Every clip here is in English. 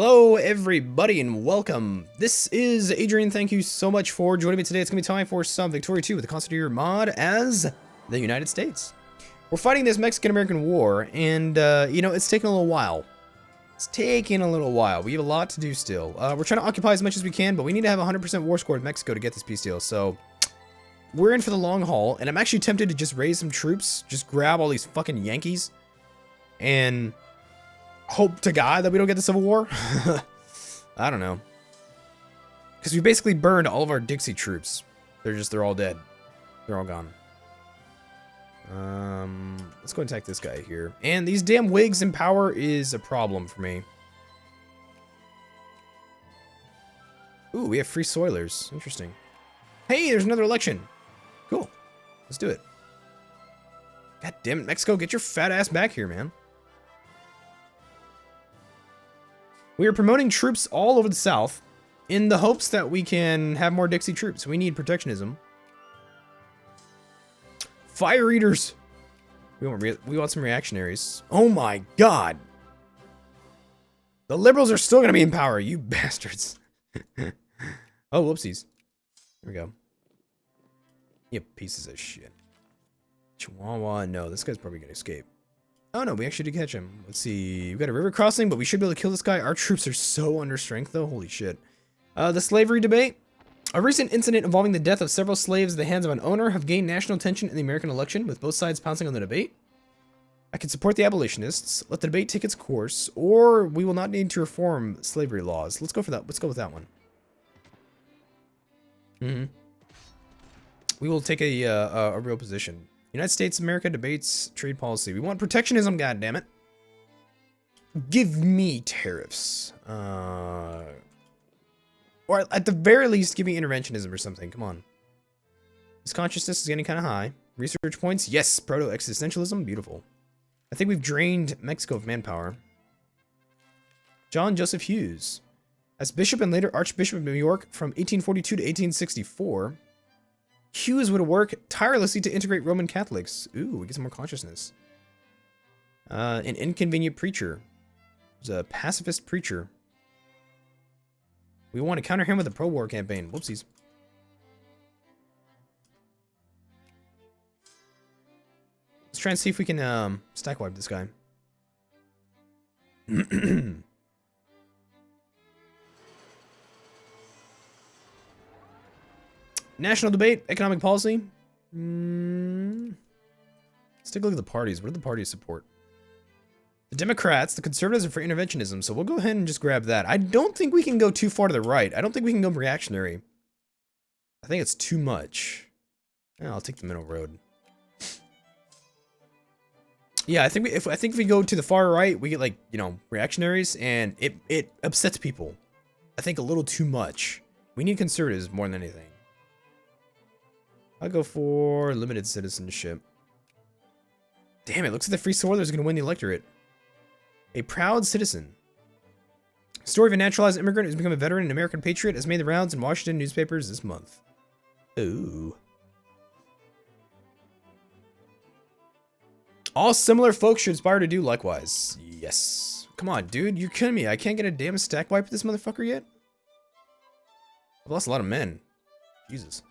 Hello everybody and welcome. This is Adrian. Thank you so much for joining me today. It's gonna be time for some Victoria 2 with the Constitution mod as the United States. We're fighting this Mexican-American war and you know, it's taking a little while. We have a lot to do still. We're trying to occupy as much as we can, but we need to have 100% war score with Mexico to get this peace deal. So we're in for the long haul, and I'm actually tempted to just raise some troops, just grab all these fucking Yankees, and hope to God that we don't get the Civil War. I don't know. Because we basically burned all of our Dixie troops. They're all dead. They're all gone. Let's go attack this guy here. And these damn Whigs in power is a problem for me. Ooh, we have free soilers. Interesting. Hey, there's another election. Cool. Let's do it. God damn it, Mexico, get your fat ass back here, man. We are promoting troops all over the South in the hopes that we can have more Dixie troops. We need protectionism. Fire eaters. We want some reactionaries. Oh my God. The liberals are still going to be in power, you bastards. Oh, whoopsies. Here we go. You pieces of shit. Chihuahua. No, this guy's probably going to escape. Oh no, we actually did catch him. Let's see. We've got a river crossing, but we should be able to kill this guy. Our troops are so under strength, though. Holy shit. The slavery debate. A recent incident involving the death of several slaves at the hands of an owner have gained national attention in the American election, with both sides pouncing on the debate. I can support the abolitionists. Let the debate take its course, or we will not need to reform slavery laws. Let's go for that. Let's go with that one. We will take a real position. United States of America debates trade policy. We want protectionism, goddammit. Give me tariffs. Or at the very least, give me interventionism or something. Come on. This consciousness is getting kind of high. Research points. Yes, proto-existentialism. Beautiful. I think we've drained Mexico of manpower. John Joseph Hughes. As bishop and later Archbishop of New York from 1842 to 1864, Hughes would work tirelessly to integrate Roman Catholics. Ooh, we get some more consciousness. An inconvenient preacher. He's a pacifist preacher. We want to counter him with a pro-war campaign. Whoopsies. Let's try and see if we can stack wipe this guy. National debate, economic policy. Let's take a look at the parties. What do the parties support? The Democrats, the Conservatives are for interventionism, so we'll go ahead and just grab that. I don't think we can go too far to the right. I don't think we can go reactionary. I think it's too much. Yeah, I'll take the middle road. Yeah, I think if we go to the far right, we get, like, you know, reactionaries, and it upsets people. I think a little too much. We need conservatives more than anything. I'll go for limited citizenship. Damn, it looks like the Free Soilers are going to win the electorate. A proud citizen. Story of a naturalized immigrant who's become a veteran and American patriot has made the rounds in Washington newspapers this month. Ooh. All similar folks should aspire to do likewise. Yes. Come on, dude. You're kidding me. I can't get a damn stack wipe with this motherfucker yet? I've lost a lot of men. Jesus.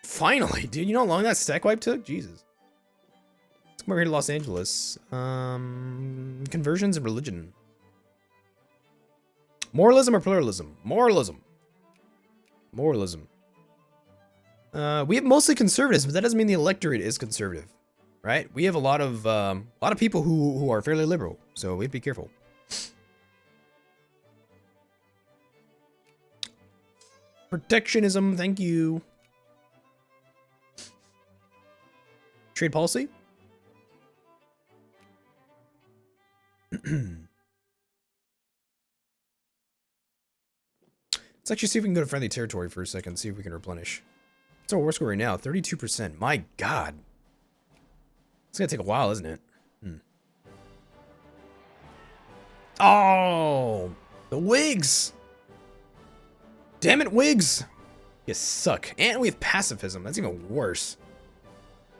Finally, dude, you know how long that stack wipe took? Jesus. Let's come over here to Los Angeles. Conversions and religion. Moralism or pluralism? Moralism. Moralism. We have mostly conservatives, but that doesn't mean the electorate is conservative, right? We have a lot of people who are fairly liberal, so we have to be careful. Protectionism, thank you. Trade policy? Let's actually see if we can go to friendly territory for a second, see if we can replenish. What's our war score right now? 32%. My God. It's gonna take a while, isn't it? Oh! The Whigs! Damn it, Whigs! You suck. And we have pacifism. That's even worse.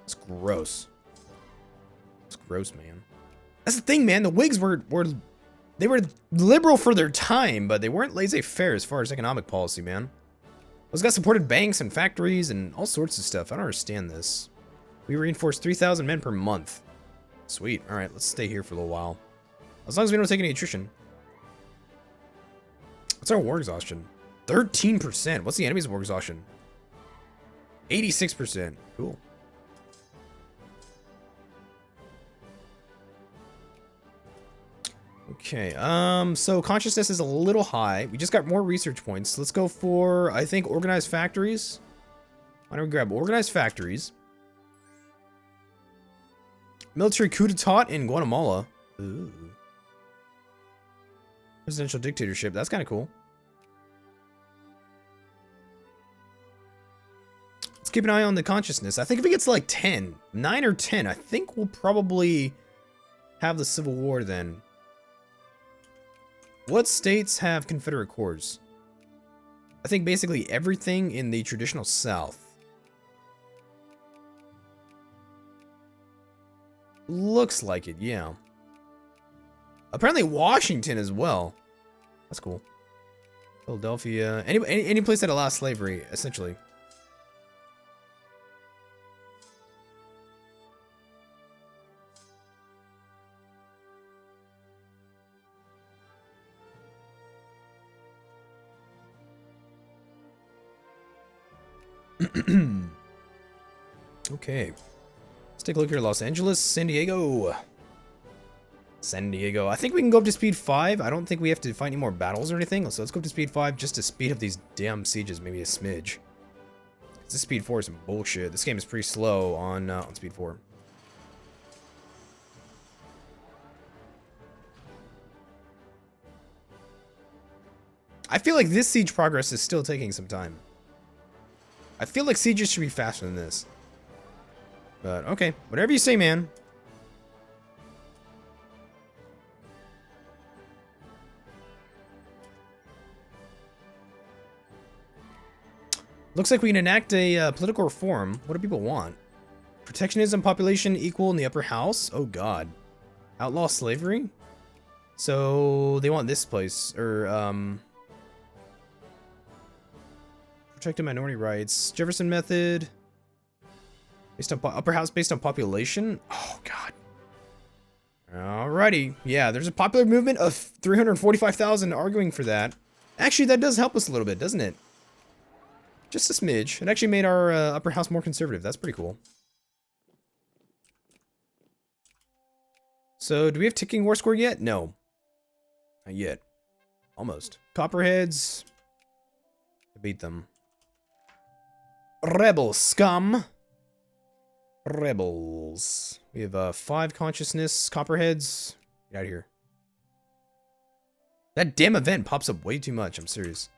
It's gross. It's gross, man. That's the thing, man. The Whigs were they were liberal for their time, but they weren't laissez-faire as far as economic policy, man. Those guys supported banks and factories and all sorts of stuff. I don't understand this. We reinforced 3,000 men per month. Sweet. All right, let's stay here for a little while. As long as we don't take any attrition. What's our war exhaustion? 13%. What's the enemy's war exhaustion? 86%. Cool. Okay, so consciousness is a little high. We just got more research points. Let's go for, I think, organized factories. Why don't we grab organized factories? Military coup d'etat in Guatemala. Ooh. Presidential dictatorship. That's kind of cool. Let's keep an eye on the consciousness. I think if it gets like 10, 9 or 10, I think we'll probably have the Civil War then. What states have Confederate corps? I think basically everything in the traditional South. Looks like it, yeah. Apparently Washington as well. That's cool. Philadelphia. Any place that allows slavery, essentially. Okay. Let's take a look here. Los Angeles, San Diego. San Diego. I think we can go up to speed 5. I don't think we have to fight any more battles or anything. So let's go up to speed 5 just to speed up these damn sieges maybe a smidge. This speed 4 is some bullshit. This game is pretty slow on speed 4. I feel like this siege progress is still taking some time. I feel like sieges should be faster than this. But, okay. Whatever you say, man. Looks like we can enact a political reform. What do people want? Protectionism, population equal in the upper house? Oh, God. Outlaw slavery? So, they want this place. Or, protected minority rights. Jefferson method. Based on upper house based on population. Oh, God. Alrighty. Yeah, there's a popular movement of 345,000 arguing for that. Actually, that does help us a little bit, doesn't it? Just a smidge. It actually made our upper house more conservative. That's pretty cool. So, do we have ticking war score yet? No. Not yet. Almost. Copperheads. Beat them. Rebel scum. Rebels. We have 5 consciousness. Copperheads. Get out of here. That damn event pops up way too much. I'm serious.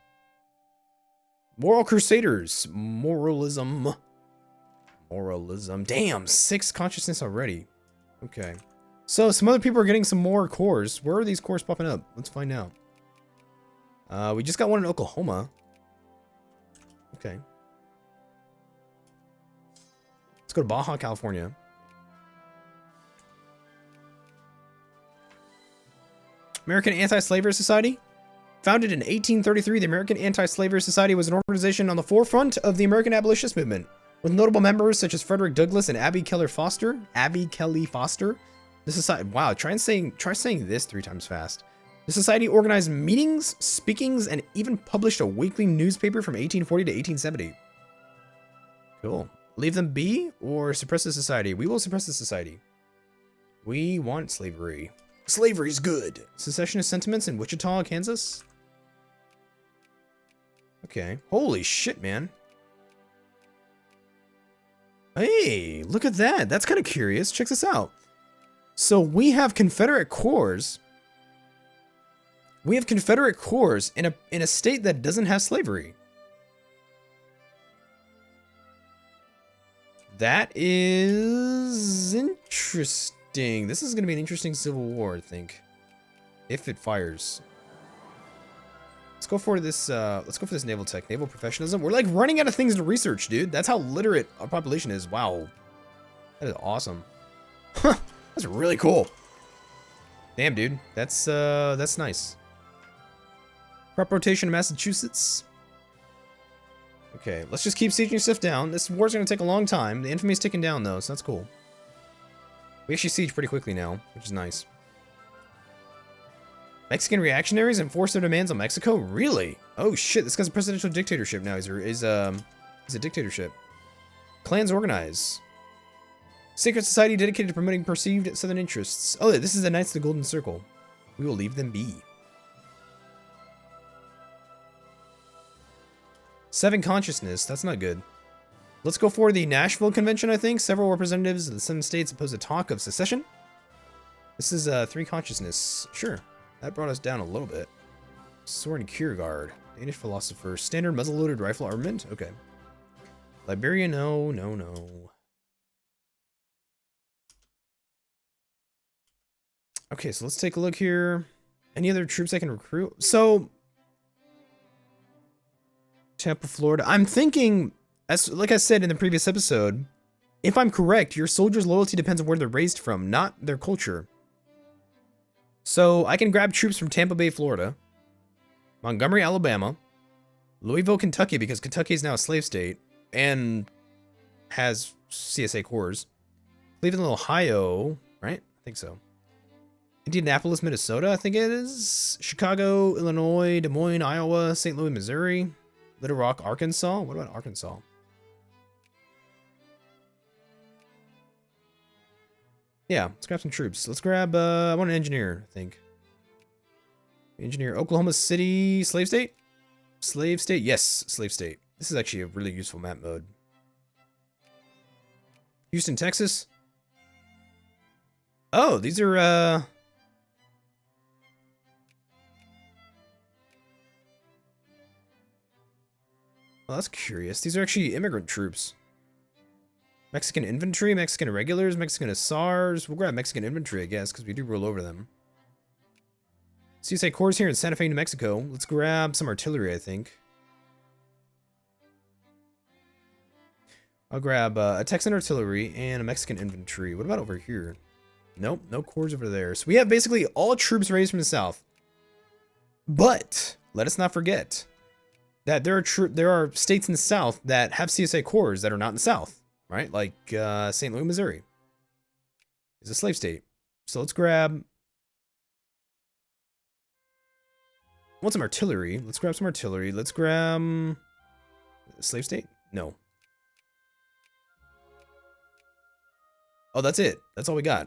Moral Crusaders. Moralism. Moralism. Damn, 6 consciousness already. Okay. So, some other people are getting some more cores. Where are these cores popping up? Let's find out. We just got one in Oklahoma. Okay. Let's go to Baja, California. American Anti-Slavery Society. Founded in 1833, the American Anti-Slavery Society was an organization on the forefront of the American abolitionist movement, with notable members such as Frederick Douglass and Abby Kelly Foster. The society. Wow, try saying this 3 times fast. The society organized meetings, speakings, and even published a weekly newspaper from 1840 to 1870. Cool. Leave them be or suppress the society? We will suppress the society. We want slavery. Slavery's good. Secessionist sentiments in Wichita, Kansas? Okay. Holy shit, man. Hey, look at that. That's kind of curious. Check this out. So we have Confederate corps. We have Confederate corps in a state that doesn't have slavery. That is interesting. This is going to be an interesting civil war, I think, if it fires. Let's go for this. Let's go for this naval tech, naval professionalism. We're like running out of things to research, dude. That's how literate our population is. Wow, that is awesome. Huh, that's really cool. Damn, dude. That's nice. Crop rotation in Massachusetts. Okay, let's just keep sieging stuff down. This war's gonna take a long time. The infamy's ticking down, though, so that's cool. We actually siege pretty quickly now, which is nice. Mexican reactionaries enforce their demands on Mexico? Really? Oh shit, this guy's a presidential dictatorship now. He's a dictatorship. Clans organize. Secret society dedicated to promoting perceived southern interests. Oh, this is the Knights of the Golden Circle. We will leave them be. 7 consciousness, that's not good. Let's go for the Nashville Convention, I think. Several representatives of the 7 states oppose a talk of secession. This is 3 consciousness. Sure. That brought us down a little bit. Soren Kierkegaard. Danish philosopher. Standard muzzle-loaded rifle armament? Okay. Liberia, no, no, no. Okay, so let's take a look here. Any other troops I can recruit? So, Tampa, Florida. I'm thinking, like I said in the previous episode, if I'm correct, your soldiers' loyalty depends on where they're raised from, not their culture. So I can grab troops from Tampa Bay, Florida, Montgomery, Alabama, Louisville, Kentucky, because Kentucky is now a slave state and has CSA cores. Cleveland, Ohio, right? I think so. Indianapolis, Minnesota, I think it is. Chicago, Illinois, Des Moines, Iowa, St. Louis, Missouri, Little Rock, Arkansas. What about Arkansas? Yeah, let's grab some troops. Let's grab, I want an engineer, I think. Engineer, Oklahoma City, slave state? Slave state? Yes, slave state. This is actually a really useful map mode. Houston, Texas? Oh, these are, oh, that's curious. These are actually immigrant troops. Mexican infantry, Mexican irregulars, Mexican hussars. We'll grab Mexican infantry, I guess, because we do roll over them. CSA corps here in Santa Fe, New Mexico. Let's grab some artillery, I think. I'll grab a Texan artillery and a Mexican infantry. What about over here? Nope, no corps over there. So we have basically all troops raised from the south. But let us not forget that there are states in the south that have CSA corps that are not in the south. Right, like St. Louis, Missouri is a slave state. So let's grab. I want some artillery. Let's grab some artillery. Let's grab slave state. No. Oh, that's it. That's all we got.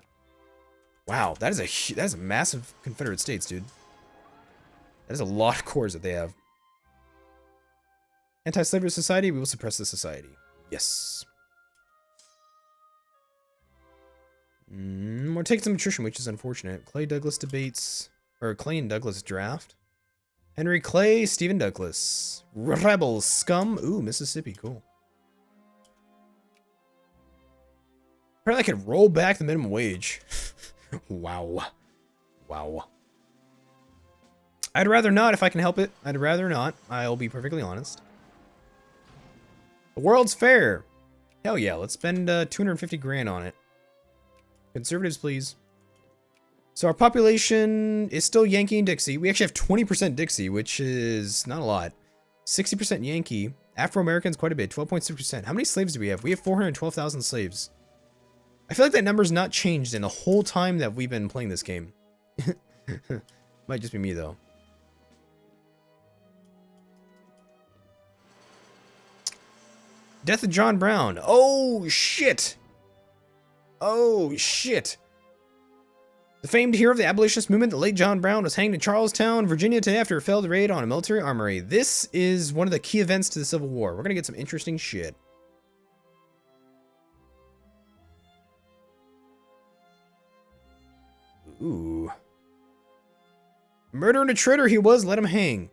Wow, that is a massive Confederate States, dude. That is a lot of corps that they have. Anti-slavery society. We will suppress the society. Yes. We're taking some attrition, which is unfortunate. Clay Douglas debates, or Clay and Douglas draft. Henry Clay, Stephen Douglas. Rebels, scum. Ooh, Mississippi, cool. Apparently I could roll back the minimum wage. Wow. Wow. I'd rather not if I can help it. I'd rather not. I'll be perfectly honest. The World's Fair. Hell yeah, let's spend 250 grand on it. Conservatives, please. So our population is still Yankee and Dixie. We actually have 20% Dixie, which is not a lot. 60% Yankee. Afro-Americans, quite a bit. 12.6%. How many slaves do we have? We have 412,000 slaves. I feel like that number's not changed in the whole time that we've been playing this game. Might just be me, though. Death of John Brown. Oh, shit. Oh, shit. The famed hero of the abolitionist movement, the late John Brown, was hanged in Charlestown, Virginia today after a failed raid on a military armory. This is one of the key events to the Civil War. We're going to get some interesting shit. Ooh. Murder and a traitor he was, let him hang.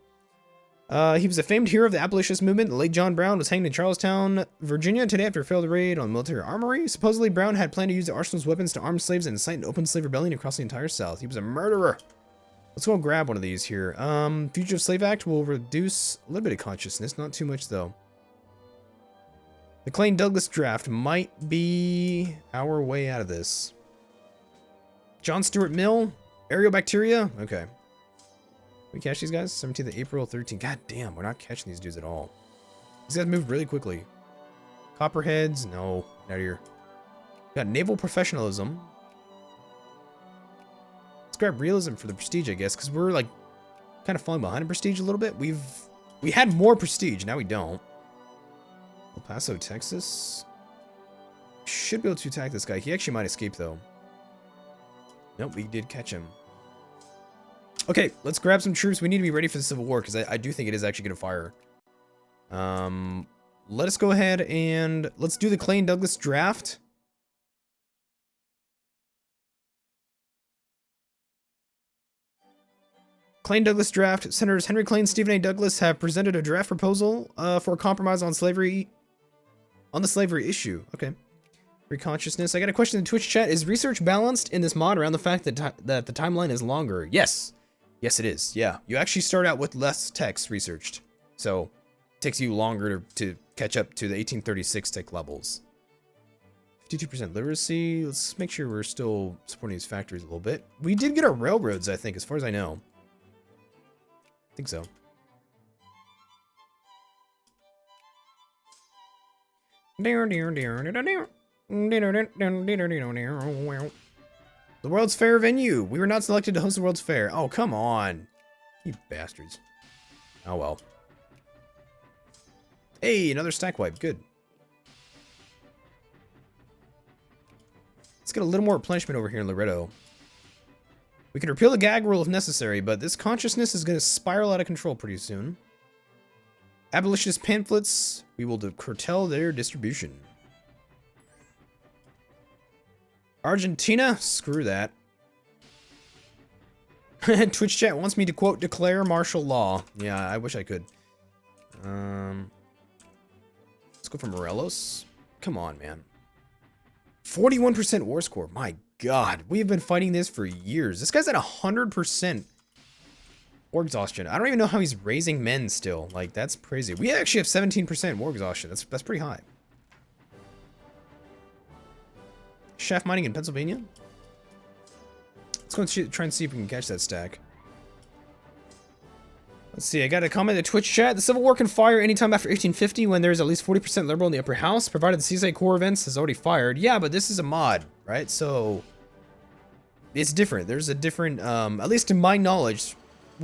He was a famed hero of the abolitionist movement. The late John Brown was hanged in Charlestown, Virginia today after a failed raid on a military armory. Supposedly, Brown had planned to use the arsenal's weapons to arm slaves and incite an open slave rebellion across the entire South. He was a murderer. Let's go grab one of these here. Fugitive Slave Act will reduce a little bit of consciousness, not too much though. The Clay Douglas draft might be our way out of this. John Stuart Mill. Aerial bacteria? Okay. We catch these guys? 17th of April, 13th. God damn, we're not catching these dudes at all. These guys move really quickly. Copperheads? No. Get out of here. We got naval professionalism. Let's grab realism for the prestige, I guess, because we're like kind of falling behind in prestige a little bit. We had more prestige, now we don't. El Paso, Texas. Should be able to attack this guy. He actually might escape though. Nope, we did catch him. Okay, let's grab some troops. We need to be ready for the Civil War because I do think it is actually going to fire. Let us go ahead and let's do the Clay and Douglas draft. Clay and Douglas draft. Senators Henry Clay and Stephen A. Douglas have presented a draft proposal for a compromise on slavery, on the slavery issue. Okay. Free consciousness. I got a question in the Twitch chat. Is research balanced in this mod around the fact that that the timeline is longer? Yes. Yes, it is. Yeah. You actually start out with less text researched. So it takes you longer to catch up to the 1836 tech levels. 52% literacy. Let's make sure we're still supporting these factories a little bit. We did get our railroads, I think, as far as I know. I think so. The World's Fair venue. We were not selected to host the World's Fair. Oh, come on. You bastards. Oh, well. Hey, another stack wipe. Good. Let's get a little more replenishment over here in Loretto. We can repeal the gag rule if necessary, but this consciousness is going to spiral out of control pretty soon. Abolitionist pamphlets. We will curtail their distribution. Argentina? Screw that. Twitch chat wants me to, quote, declare martial law. Yeah, I wish I could. Let's go for Morelos. Come on, man. 41% war score. My God. We have been fighting this for years. This guy's at 100% war exhaustion. I don't even know how he's raising men still. Like, that's crazy. We actually have 17% war exhaustion. That's pretty high. Shaft mining in Pennsylvania. Let's go and try and see if we can catch that stack. Let's see, I got a comment in the Twitch chat. The Civil War can fire anytime after 1850 when there's at least 40% liberal in the upper house, provided the CSA core events has already fired. Yeah, but this is a mod, right? So it's different. There's a different, at least to my knowledge,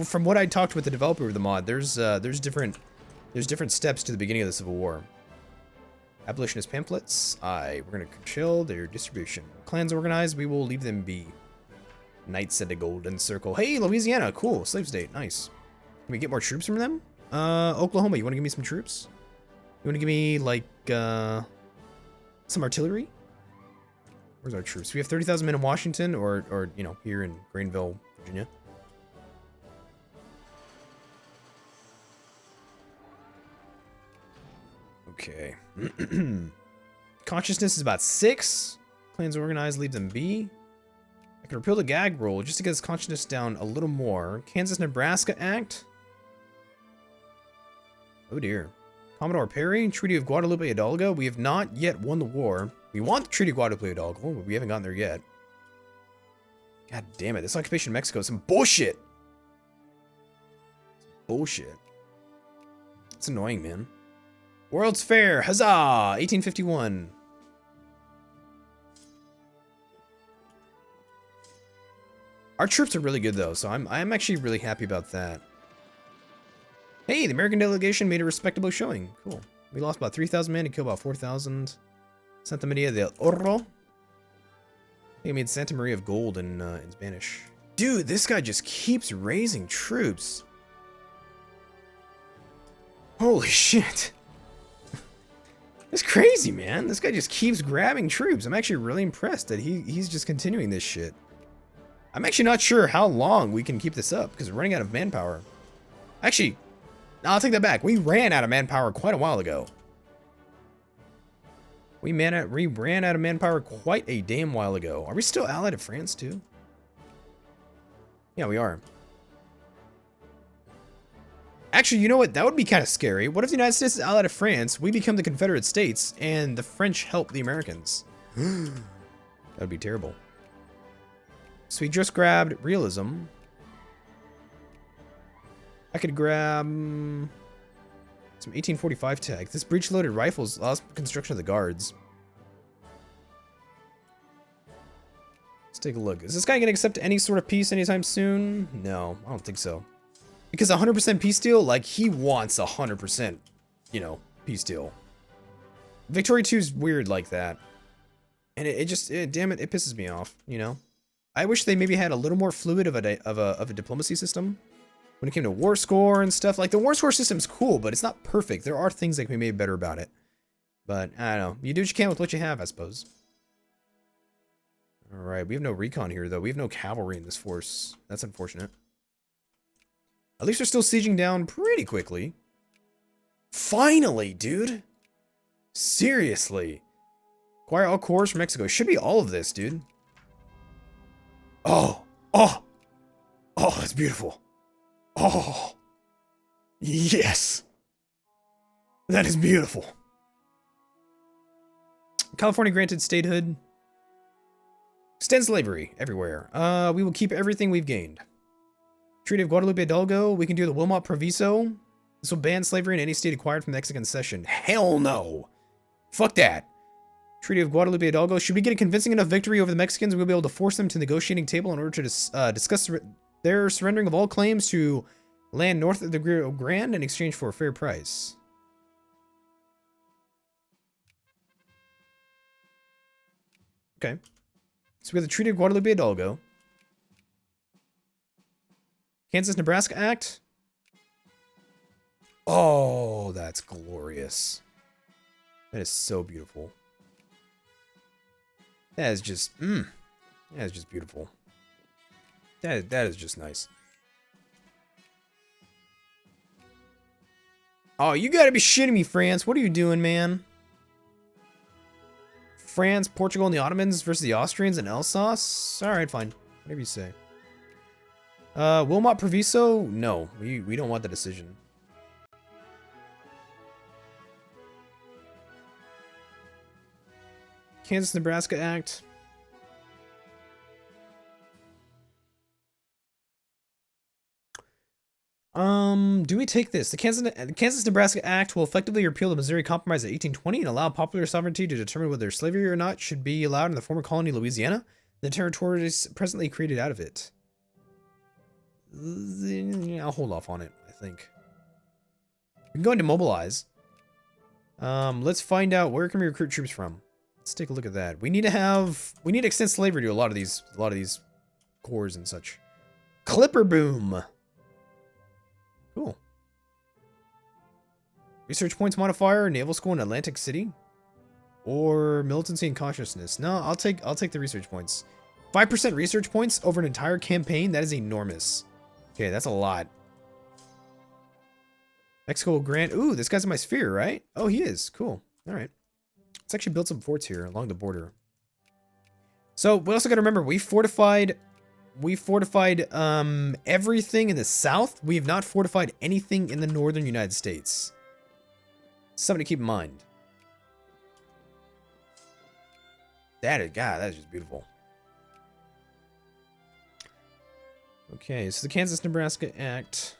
from what I talked with the developer of the mod, there's different steps to the beginning of the Civil War. Abolitionist pamphlets. We're gonna chill their distribution. Clans organized. We will leave them be. Knights at the Golden Circle. Hey, Louisiana. Cool. Slave state. Nice. Can we get more troops from them? Oklahoma. You want to give me some troops? You want to give me like some artillery? Where's our troops? We have 30,000 men in Washington, or you know, here in Greenville, Virginia. Okay. Consciousness is about 6. Clans organized, leave them be. I can repeal the gag rule just to get his consciousness down a little more. Kansas-Nebraska Act. Oh dear. Commodore Perry, Treaty of Guadalupe Hidalgo. We have not yet won the war. We want the Treaty of Guadalupe Hidalgo, but we haven't gotten there yet. God damn it. This occupation of Mexico is some bullshit. Bullshit. It's annoying, man. World's Fair, huzzah! 1851. Our troops are really good though, so I'm actually really happy about that. Hey, the American delegation made a respectable showing. Cool. We lost about 3,000 men and killed about 4,000. Santa Maria del Oro. I think I made Santa Maria of Gold in Spanish. Dude, this guy just keeps raising troops. Holy shit. It's crazy, man. This guy just keeps grabbing troops. I'm actually really impressed that he's just continuing this shit. I'm actually not sure how long we can keep this up because we're running out of manpower. Actually, I'll take that back. We ran out of manpower quite a while ago. We ran out of manpower quite a damn while ago. Are we still allied to France too? Yeah, we are. Actually, you know what? That would be kind of scary. What if the United States is allied to France, we become the Confederate States, and the French help the Americans? That would be terrible. So we just grabbed realism. I could grab some 1845 tech. This breech-loaded rifles allows construction of the guards. Let's take a look. Is this guy going to accept any sort of peace anytime soon? No, I don't think so. Because 100% peace deal, like, he wants 100%, you know, peace deal. Victory 2 is weird like that. And it just, damn it, it pisses me off, you know? I wish they maybe had a little more fluid of a diplomacy system. When it came to war score and stuff. Like, the war score system's cool, but it's not perfect. There are things that can be made better about it. But, I don't know. You do what you can with what you have, I suppose. Alright, we have no recon here, though. We have no cavalry in this force. That's unfortunate. At least they're still sieging down pretty quickly. Finally, dude! Seriously. Acquire all cores from Mexico. Should be all of this, dude. Oh! Oh! Oh, that's beautiful. Oh! Yes! That is beautiful. California granted statehood. Extend slavery everywhere. We will keep everything we've gained. Treaty of Guadalupe Hidalgo. We can do the Wilmot Proviso. This will ban slavery in any state acquired from Mexican cession. Hell no! Fuck that. Treaty of Guadalupe Hidalgo. Should we get a convincing enough victory over the Mexicans, we'll be able to force them to the negotiating table in order to discuss their surrendering of all claims to land north of the Rio Grande in exchange for a fair price. Okay. So we have the Treaty of Guadalupe Hidalgo. Kansas-Nebraska Act. Oh, that's glorious. That is so beautiful. That is just, that is just beautiful. That is just nice. Oh, you gotta be shitting me, France. What are you doing, man? France, Portugal, and the Ottomans versus the Austrians and Alsace? Alright, fine. Whatever you say. Wilmot Proviso? No, we don't want the decision. Kansas-Nebraska Act. Do we take this? The Kansas-Nebraska Act will effectively repeal the Missouri Compromise of 1820 and allow popular sovereignty to determine whether slavery or not should be allowed in the former colony Louisiana, the territories presently created out of it. I'll hold off on it, I think. We can go into mobilize. Let's find out where can we recruit troops from. Let's take a look at that. We need to extend slavery to a lot of these corps and such. Clipper boom. Cool. Research points modifier, naval school in Atlantic City, or militancy and consciousness. No, I'll take the research points. 5% research points over an entire campaign. That is enormous. Okay, that's a lot. Mexico grant. Ooh, this guy's in my sphere, right? Oh, he is. Cool. All right. Let's actually build some forts here along the border. So we also got to remember we fortified everything in the south. We have not fortified anything in the northern United States. Something to keep in mind. God, that is just beautiful. Okay, so the Kansas-Nebraska Act.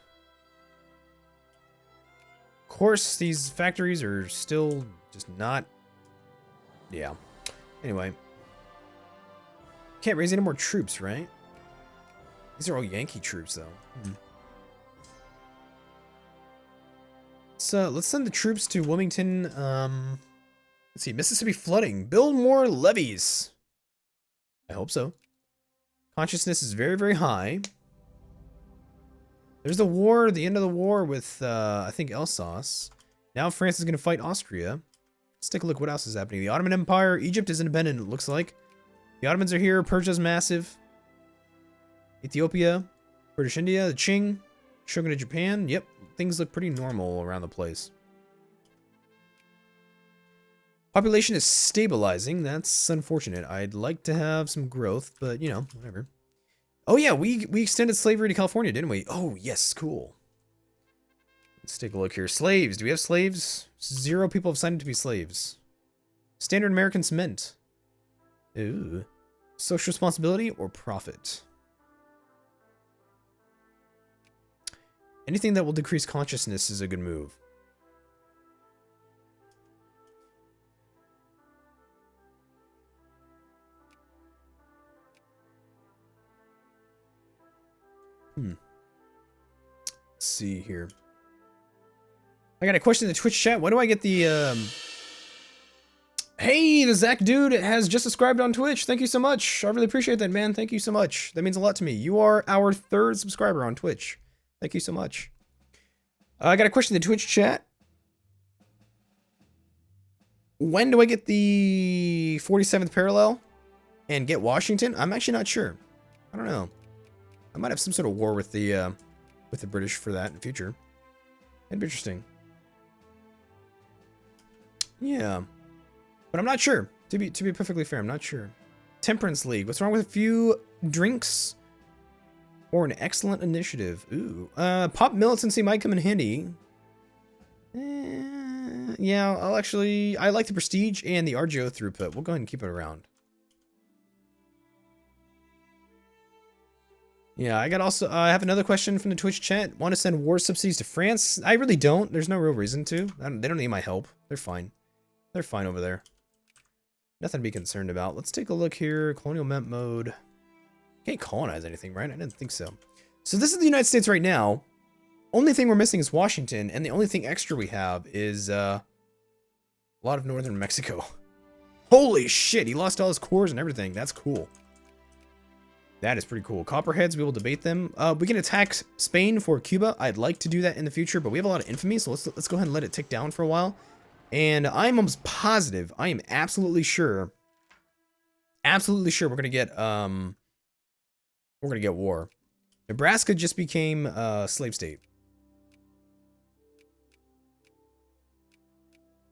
Of course, these factories are still just not... Yeah. Anyway. Can't raise any more troops, right? These are all Yankee troops, though. So, let's send the troops to Wilmington. Let's see. Mississippi flooding. Build more levees. I hope so. Consciousness is very, very high. There's the war, the end of the war with, I think, Alsace. Now France is going to fight Austria. Let's take a look what else is happening. The Ottoman Empire. Egypt is independent, it looks like. The Ottomans are here. Persia's massive. Ethiopia. British India. The Qing. Shogun of Japan. Yep. Things look pretty normal around the place. Population is stabilizing. That's unfortunate. I'd like to have some growth, but, you know, whatever. Oh, yeah, we extended slavery to California, didn't we? Oh, yes, cool. Let's take a look here. Slaves. Do we have slaves? 0 people have signed up to be slaves. Standard American cement. Ooh. Social responsibility or profit? Anything that will decrease consciousness is a good move. Let's see here. I got a question in the Twitch chat. When do I get the, Hey, the Zach dude has just subscribed on Twitch. Thank you so much. I really appreciate that, man. Thank you so much. That means a lot to me. You are our 3rd subscriber on Twitch. Thank you so much. I got a question in the Twitch chat. When do I get the 47th parallel and get Washington? I'm actually not sure. I don't know. I might have some sort of war with the British for that in the future. That'd be interesting. Yeah. But I'm not sure. To be perfectly fair, I'm not sure. Temperance League. What's wrong with a few drinks or an excellent initiative? Ooh. Pop militancy might come in handy. Yeah, I like the prestige and the RGO throughput. We'll go ahead and keep it around. Yeah, I have another question from the Twitch chat. Want to send war subsidies to France? I really don't. There's no real reason to. They don't need my help. They're fine. They're fine over there. Nothing to be concerned about. Let's take a look here. Colonial map mode. Can't colonize anything, right? I didn't think so. So this is the United States right now. Only thing we're missing is Washington, and the only thing extra we have is a lot of northern Mexico. Holy shit, he lost all his cores and everything. That's cool. That is pretty cool. Copperheads, we will debate them. We can attack Spain for Cuba. I'd like to do that in the future, but we have a lot of infamy, so let's go ahead and let it tick down for a while. And I'm almost positive, I am absolutely sure we're gonna get war. Nebraska just became a slave state.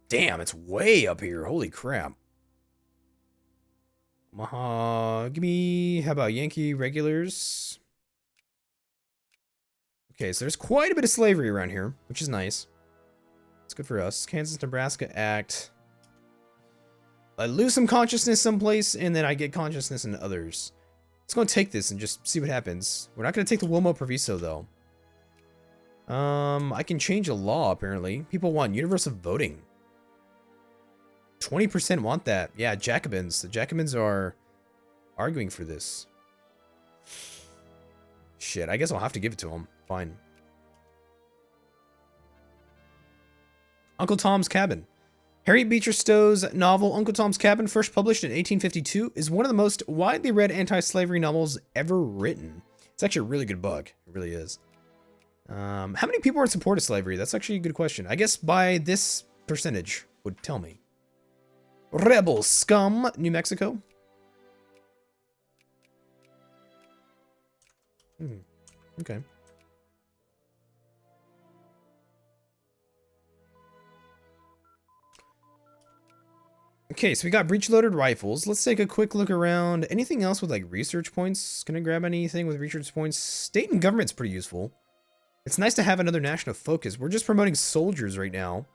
Damn, it's way up here. Holy crap. How about Yankee regulars? Okay, so there's quite a bit of slavery around here, which is nice. It's good for us. Kansas-Nebraska Act. I lose some consciousness someplace, and then I get consciousness in others. Let's go take this and just see what happens. We're not going to take the Wilmot Proviso, though. I can change a law, apparently. People want universal voting. 20% want that. Yeah, Jacobins. The Jacobins are arguing for this. Shit, I guess I'll have to give it to them. Fine. Uncle Tom's Cabin. Harriet Beecher Stowe's novel Uncle Tom's Cabin, first published in 1852, is one of the most widely read anti-slavery novels ever written. It's actually a really good book. It really is. How many people are in support of slavery? That's actually a good question. I guess by this percentage would tell me. Rebel Scum, New Mexico. Okay. Okay, so we got breech-loaded rifles. Let's take a quick look around. Anything else with, like, research points? Can I grab anything with research points? State and government's pretty useful. It's nice to have another national focus. We're just promoting soldiers right now.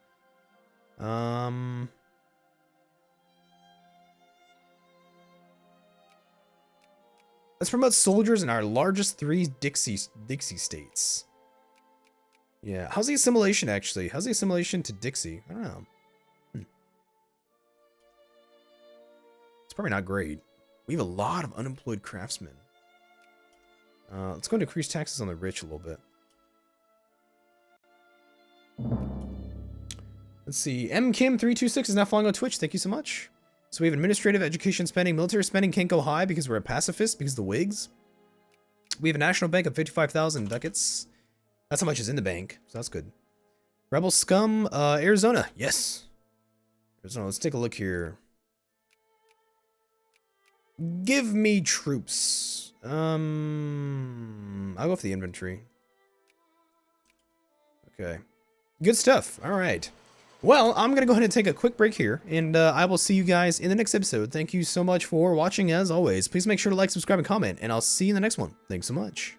Let's promote soldiers in our largest 3 Dixie states. Yeah, how's the assimilation, actually? How's the assimilation to Dixie? I don't know. It's probably not great. We have a lot of unemployed craftsmen. Let's go and decrease taxes on the rich a little bit. Let's see. MKim326 is now following on Twitch. Thank you so much. So we have administrative, education spending, military spending can't go high because we're a pacifist, because of the Whigs. We have a national bank of 55,000 ducats. That's how much is in the bank, so that's good. Rebel Scum, Arizona. Yes. Arizona, let's take a look here. Give me troops. I'll go for the infantry. Okay. Good stuff. All right. Well, I'm going to go ahead and take a quick break here, and I will see you guys in the next episode. Thank you so much for watching, as always. Please make sure to like, subscribe, and comment, and I'll see you in the next one. Thanks so much.